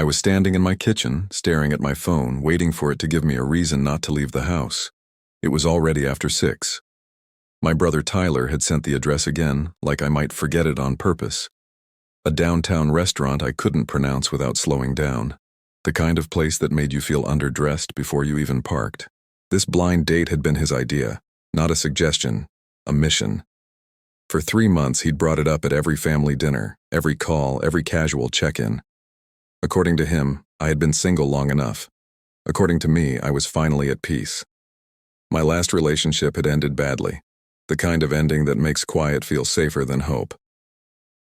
I was standing in my kitchen, staring at my phone, waiting for it to give me a reason not to leave the house. It was already after 6. My brother Tyler had sent the address again, like I might forget it on purpose. A downtown restaurant I couldn't pronounce without slowing down. The kind of place that made you feel underdressed before you even parked. This blind date had been his idea, not a suggestion, a mission. For 3 months he'd brought it up at every family dinner, every call, every casual check-in. According to him, I had been single long enough. According to me, I was finally at peace. My last relationship had ended badly, the kind of ending that makes quiet feel safer than hope.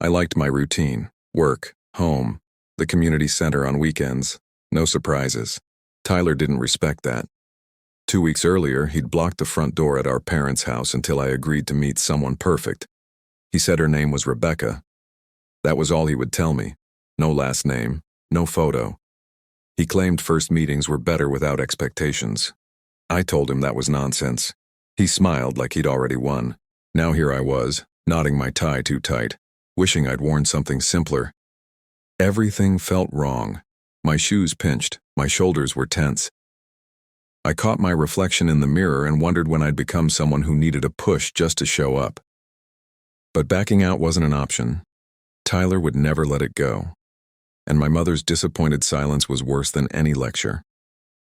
I liked my routine, work, home, the community center on weekends, no surprises. Tyler didn't respect that. 2 weeks earlier, he'd blocked the front door at our parents' house until I agreed to meet someone perfect. He said her name was Rebecca. That was all he would tell me. No last name, no photo. He claimed first meetings were better without expectations. I told him that was nonsense. He smiled like he'd already won. Now here I was, knotting my tie too tight, wishing I'd worn something simpler. Everything felt wrong. My shoes pinched, my shoulders were tense. I caught my reflection in the mirror and wondered when I'd become someone who needed a push just to show up. But backing out wasn't an option. Tyler would never let it go. And my mother's disappointed silence was worse than any lecture.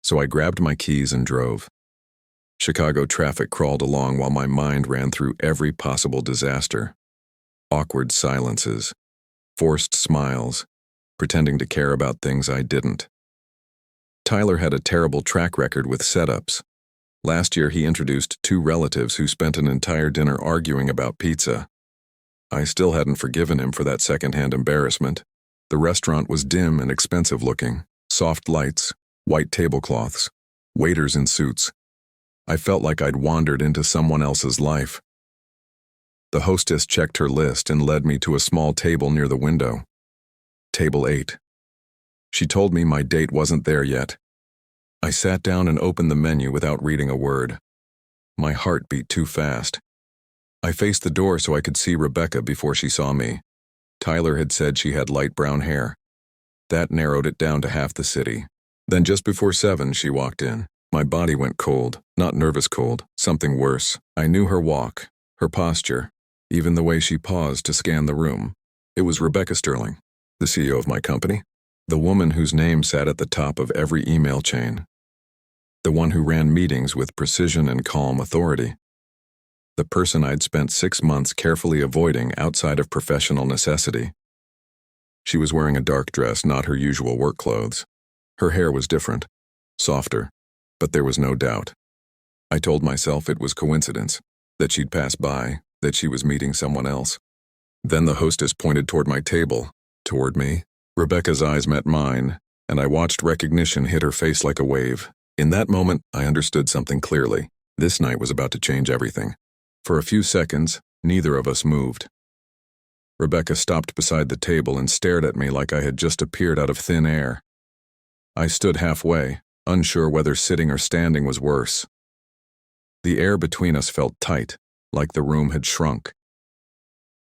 So I grabbed my keys and drove. Chicago traffic crawled along while my mind ran through every possible disaster. Awkward silences, forced smiles, pretending to care about things I didn't. Tyler had a terrible track record with setups. Last year he introduced 2 relatives who spent an entire dinner arguing about pizza. I still hadn't forgiven him for that secondhand embarrassment. The restaurant was dim and expensive looking, soft lights, white tablecloths, waiters in suits. I felt like I'd wandered into someone else's life. The hostess checked her list and led me to a small table near the window. Table 8. She told me my date wasn't there yet. I sat down and opened the menu without reading a word. My heart beat too fast. I faced the door so I could see Rebecca before she saw me. Tyler had said she had light brown hair. That narrowed it down to half the city. Then just before 7, she walked in. My body went cold, not nervous cold, something worse. I knew her walk, her posture, even the way she paused to scan the room. It was Rebecca Sterling, the CEO of my company, the woman whose name sat at the top of every email chain, the one who ran meetings with precision and calm authority. The person I'd spent 6 months carefully avoiding outside of professional necessity. She was wearing a dark dress, not her usual work clothes. Her hair was different, softer, but there was no doubt. I told myself it was coincidence, that she'd pass by, that she was meeting someone else. Then the hostess pointed toward my table, toward me. Rebecca's eyes met mine, and I watched recognition hit her face like a wave. In that moment, I understood something clearly. This night was about to change everything. For a few seconds, neither of us moved. Rebecca stopped beside the table and stared at me like I had just appeared out of thin air. I stood halfway, unsure whether sitting or standing was worse. The air between us felt tight, like the room had shrunk.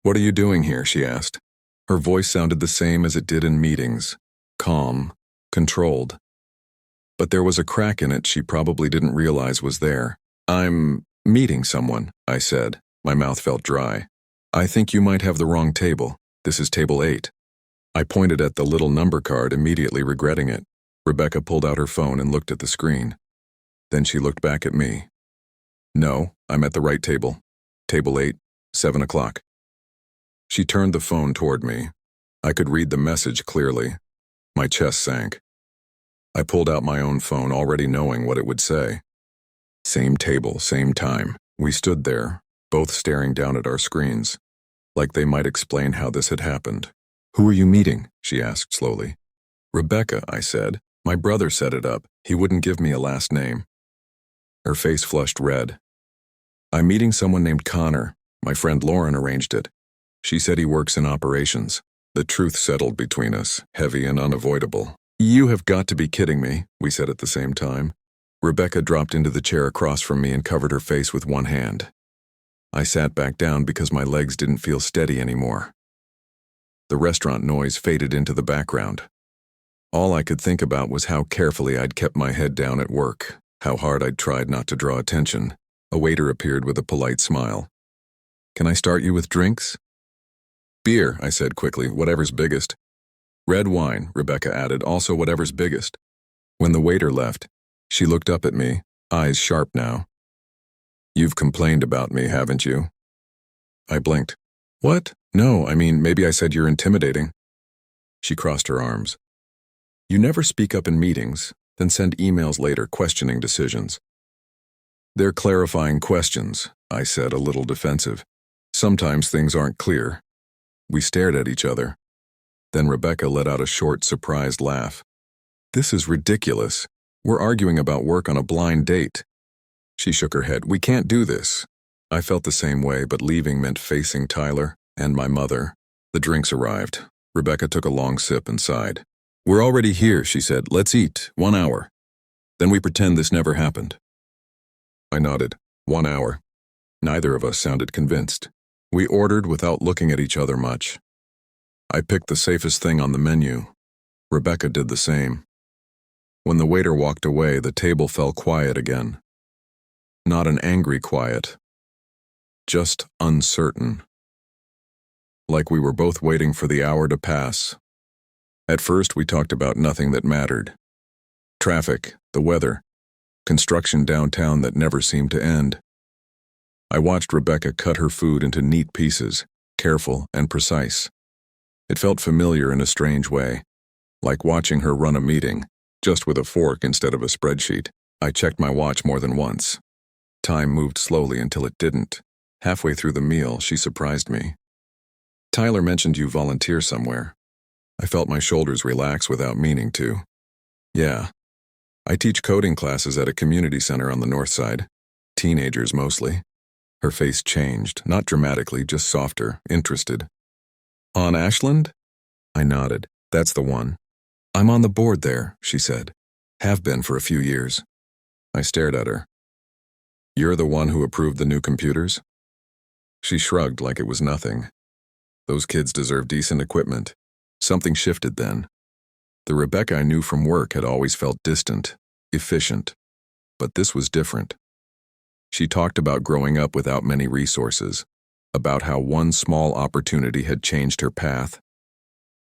"What are you doing here?" she asked. Her voice sounded the same as it did in meetings, calm, controlled. But there was a crack in it she probably didn't realize was there. "I'm meeting someone," I said. My mouth felt dry. "I think you might have the wrong table. This is table 8. I pointed at the little number card, immediately regretting it. Rebecca pulled out her phone and looked at the screen. Then she looked back at me. "No, I'm at the right table. Table 8, 7 o'clock. She turned the phone toward me. I could read the message clearly. My chest sank. I pulled out my own phone, already knowing what it would say. Same table, same time. We stood there, both staring down at our screens, like they might explain how this had happened. "Who are you meeting?" she asked slowly. "Rebecca," I said. "My brother set it up. He wouldn't give me a last name." Her face flushed red. "I'm meeting someone named Connor. My friend Lauren arranged it. She said he works in operations." The truth settled between us, heavy and unavoidable. "You have got to be kidding me," we said at the same time. Rebecca dropped into the chair across from me and covered her face with one hand. I sat back down because my legs didn't feel steady anymore. The restaurant noise faded into the background. All I could think about was how carefully I'd kept my head down at work, how hard I'd tried not to draw attention. A waiter appeared with a polite smile. "Can I start you with drinks?" "Beer," I said quickly, "whatever's biggest." "Red wine," Rebecca added, "also whatever's biggest." When the waiter left, she looked up at me, eyes sharp now. "You've complained about me, haven't you?" I blinked. "What? No, I mean, maybe I said you're intimidating." She crossed her arms. "You never speak up in meetings, then send emails later questioning decisions." "They're clarifying questions," I said, a little defensive. "Sometimes things aren't clear." We stared at each other. Then Rebecca let out a short, surprised laugh. "This is ridiculous. We're arguing about work on a blind date." She shook her head. "We can't do this." I felt the same way, but leaving meant facing Tyler and my mother. The drinks arrived. Rebecca took a long sip and sighed. "We're already here," she said. "Let's eat. 1 hour. Then we pretend this never happened." I nodded. 1 hour. Neither of us sounded convinced. We ordered without looking at each other much. I picked the safest thing on the menu. Rebecca did the same. When the waiter walked away, the table fell quiet again. Not an angry quiet, just uncertain. Like we were both waiting for the hour to pass. At first, we talked about nothing that mattered. Traffic, the weather, construction downtown that never seemed to end. I watched Rebecca cut her food into neat pieces, careful and precise. It felt familiar in a strange way, like watching her run a meeting, just with a fork instead of a spreadsheet. I checked my watch more than once. Time moved slowly until it didn't. Halfway through the meal, she surprised me. "Tyler mentioned you volunteer somewhere." I felt my shoulders relax without meaning to. "Yeah. I teach coding classes at a community center on the north side. Teenagers mostly." Her face changed, not dramatically, just softer, interested. "On Ashland?" I nodded. "That's the one." "I'm on the board there," she said. "Have been for a few years." I stared at her. "You're the one who approved the new computers?" She shrugged like it was nothing. Those kids deserve decent equipment. Something shifted then. The Rebecca I knew from work had always felt distant, efficient. But this was different. She talked about growing up without many resources, about how one small opportunity had changed her path.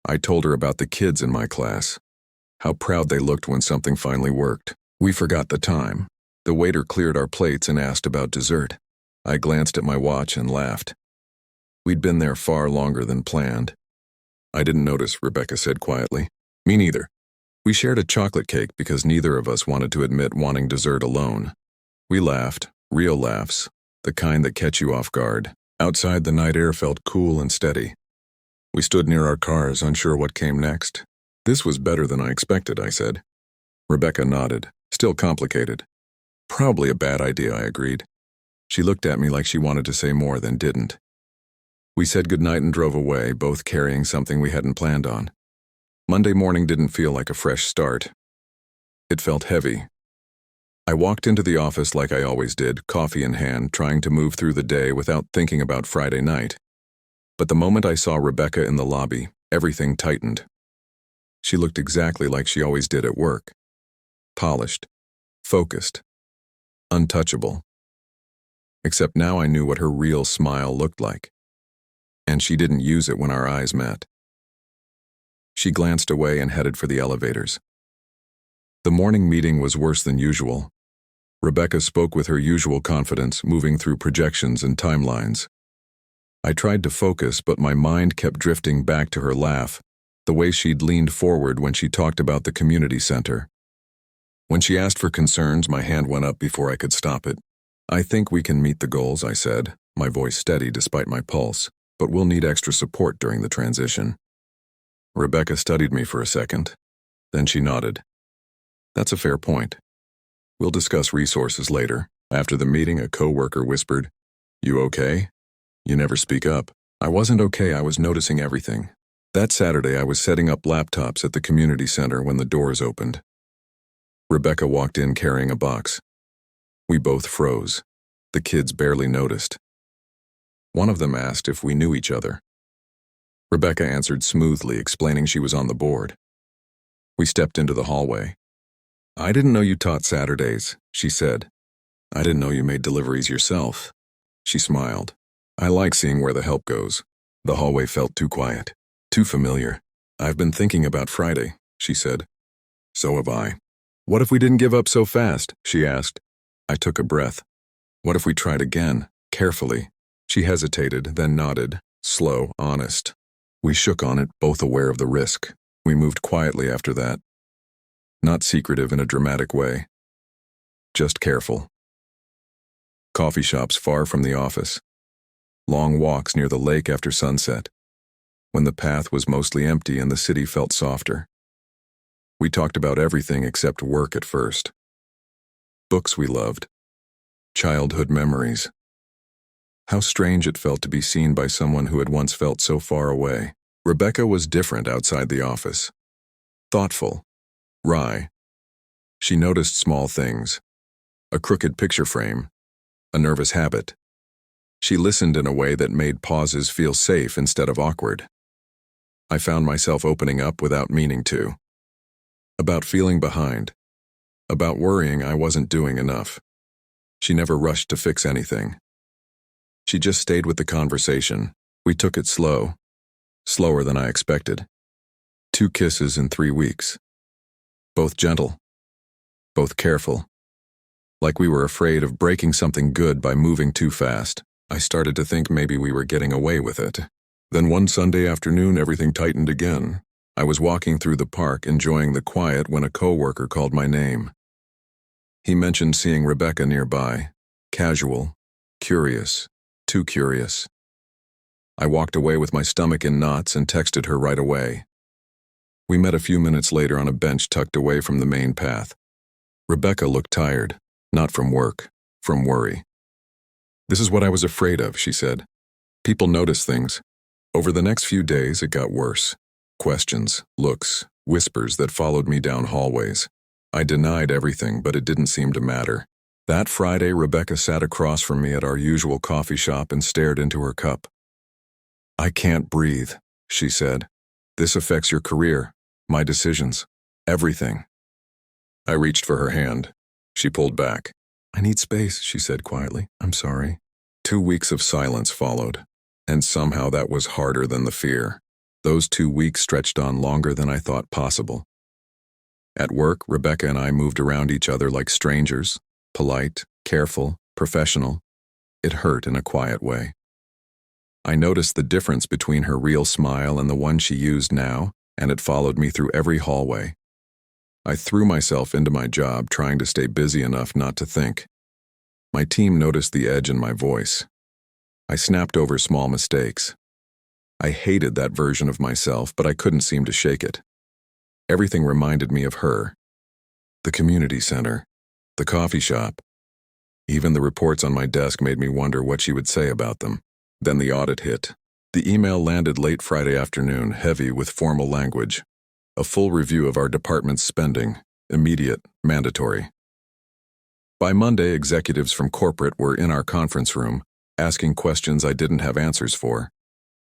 I told her about the kids in my class, how proud they looked when something finally worked. We forgot the time. The waiter cleared our plates and asked about dessert. I glanced at my watch and laughed. We'd been there far longer than planned. "I didn't notice," Rebecca said quietly. "Me neither." We shared a chocolate cake because neither of us wanted to admit wanting dessert alone. We laughed, real laughs, the kind that catch you off guard. Outside, the night air felt cool and steady. We stood near our cars, unsure what came next. "This was better than I expected," I said. Rebecca nodded. "Still complicated." "Probably a bad idea," I agreed. She looked at me like she wanted to say more than didn't. We said goodnight and drove away, both carrying something we hadn't planned on. Monday morning didn't feel like a fresh start. It felt heavy. I walked into the office like I always did, coffee in hand, trying to move through the day without thinking about Friday night. But the moment I saw Rebecca in the lobby, everything tightened. She looked exactly like she always did at work. Polished, focused, untouchable. Except now I knew what her real smile looked like. And she didn't use it when our eyes met. She glanced away and headed for the elevators. The morning meeting was worse than usual. Rebecca spoke with her usual confidence, moving through projections and timelines. I tried to focus, but my mind kept drifting back to her laugh, the way she'd leaned forward when she talked about the community center. When she asked for concerns, my hand went up before I could stop it. "I think we can meet the goals," I said, my voice steady despite my pulse, "but we'll need extra support during the transition." Rebecca studied me for a second. Then she nodded. "That's a fair point. We'll discuss resources later." After the meeting, a coworker whispered, "You okay?" "You never speak up." I wasn't okay, I was noticing everything. That Saturday, I was setting up laptops at the community center when the doors opened. Rebecca walked in carrying a box. We both froze. The kids barely noticed. One of them asked if we knew each other. Rebecca answered smoothly, explaining she was on the board. We stepped into the hallway. "I didn't know you taught Saturdays," she said. "I didn't know you made deliveries yourself." She smiled. "I like seeing where the help goes." The hallway felt too quiet, too familiar. "I've been thinking about Friday," she said. "So have I." "What if we didn't give up so fast?" she asked. I took a breath. "What if we tried again, carefully?" She hesitated, then nodded, slow, honest. We shook on it, both aware of the risk. We moved quietly after that. Not secretive in a dramatic way. Just careful. Coffee shops far from the office. Long walks near the lake after sunset, when the path was mostly empty and the city felt softer. We talked about everything except work at first. Books we loved. Childhood memories. How strange it felt to be seen by someone who had once felt so far away. Rebecca was different outside the office. Thoughtful. Wry. She noticed small things. A crooked picture frame. A nervous habit. She listened in a way that made pauses feel safe instead of awkward. I found myself opening up without meaning to. About feeling behind. About worrying I wasn't doing enough. She never rushed to fix anything. She just stayed with the conversation. We took it slow. Slower than I expected. 2 kisses in 3 weeks. Both gentle. Both careful. Like we were afraid of breaking something good by moving too fast. I started to think maybe we were getting away with it. Then one Sunday afternoon, everything tightened again. I was walking through the park, enjoying the quiet, when a coworker called my name. He mentioned seeing Rebecca nearby. Casual. Curious. Too curious. I walked away with my stomach in knots and texted her right away. We met a few minutes later on a bench tucked away from the main path. Rebecca looked tired, not from work, from worry. "This is what I was afraid of," she said. "People notice things." Over the next few days, it got worse. Questions, looks, whispers that followed me down hallways. I denied everything, but it didn't seem to matter. That Friday, Rebecca sat across from me at our usual coffee shop and stared into her cup. "I can't breathe," she said. "This affects your career, my decisions, everything." I reached for her hand. She pulled back. "I need space," she said quietly. "I'm sorry." 2 weeks of silence followed, and somehow that was harder than the fear. Those 2 weeks stretched on longer than I thought possible. At work, Rebecca and I moved around each other like strangers, polite, careful, professional. It hurt in a quiet way. I noticed the difference between her real smile and the one she used now, and it followed me through every hallway. I threw myself into my job, trying to stay busy enough not to think. My team noticed the edge in my voice. I snapped over small mistakes. I hated that version of myself, but I couldn't seem to shake it. Everything reminded me of her. The community center. The coffee shop. Even the reports on my desk made me wonder what she would say about them. Then the audit hit. The email landed late Friday afternoon, heavy with formal language. A full review of our department's spending, immediate, mandatory. By Monday, executives from corporate were in our conference room, asking questions I didn't have answers for.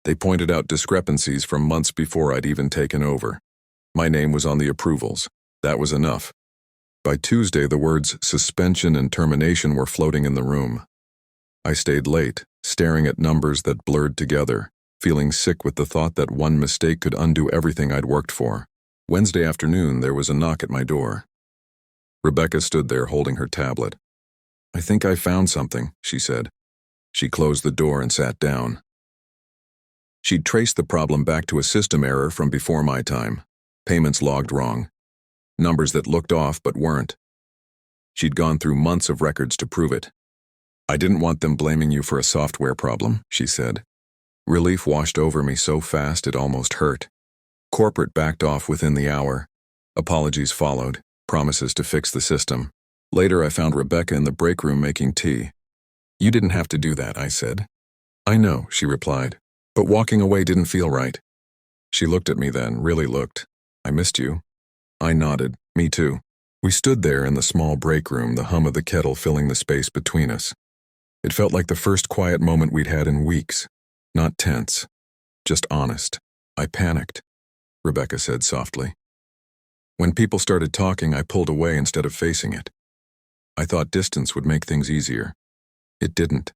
They pointed out discrepancies from months before I'd even taken over. My name was on the approvals. That was enough. By Tuesday, the words suspension and termination were floating in the room. I stayed late, staring at numbers that blurred together, feeling sick with the thought that one mistake could undo everything I'd worked for. Wednesday afternoon, there was a knock at my door. Rebecca stood there holding her tablet. "I think I found something," she said. She closed the door and sat down. She'd traced the problem back to a system error from before my time. Payments logged wrong. Numbers that looked off but weren't. She'd gone through months of records to prove it. "I didn't want them blaming you for a software problem," she said. Relief washed over me so fast it almost hurt. Corporate backed off within the hour. Apologies followed, promises to fix the system. Later, I found Rebecca in the break room making tea. "You didn't have to do that," I said. "I know," she replied, "but walking away didn't feel right." She looked at me then, really looked. "I missed you." I nodded. "Me too." We stood there in the small break room, the hum of the kettle filling the space between us. It felt like the first quiet moment we'd had in weeks. Not tense, just honest. "I panicked," Rebecca said softly. When people started talking, I pulled away instead of facing it. I thought distance would make things easier. It didn't.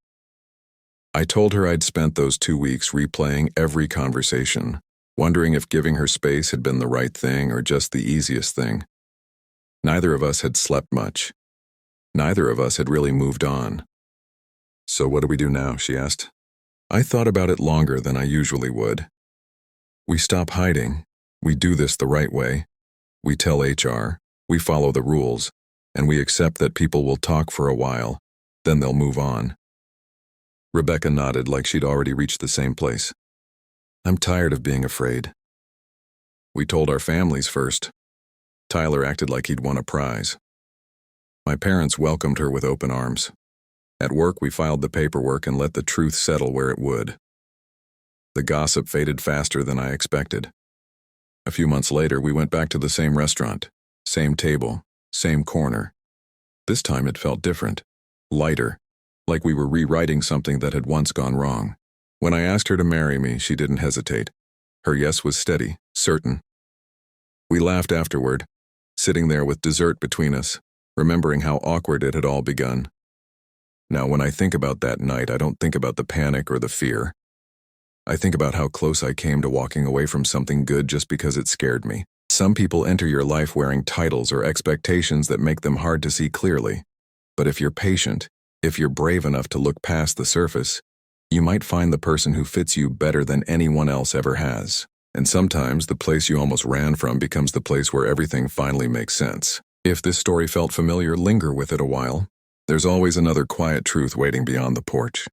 I told her I'd spent those 2 weeks replaying every conversation, wondering if giving her space had been the right thing or just the easiest thing. Neither of us had slept much. Neither of us had really moved on. "So what do we do now?" she asked. I thought about it longer than I usually would. We stop hiding. We do this the right way. We tell HR. We follow the rules. And we accept that people will talk for a while. Then they'll move on. Rebecca nodded like she'd already reached the same place. I'm tired of being afraid. We told our families first. Tyler acted like he'd won a prize. My parents welcomed her with open arms. At work, we filed the paperwork and let the truth settle where it would. The gossip faded faster than I expected. A few months later, we went back to the same restaurant, same table, same corner. This time it felt different, lighter, like we were rewriting something that had once gone wrong. When I asked her to marry me, she didn't hesitate. Her yes was steady, certain. We laughed afterward, sitting there with dessert between us, remembering how awkward it had all begun. Now, when I think about that night, I don't think about the panic or the fear. I think about how close I came to walking away from something good just because it scared me. Some people enter your life wearing titles or expectations that make them hard to see clearly. But if you're patient, if you're brave enough to look past the surface, you might find the person who fits you better than anyone else ever has. And sometimes the place you almost ran from becomes the place where everything finally makes sense. If this story felt familiar, linger with it a while. There's always another quiet truth waiting beyond the porch.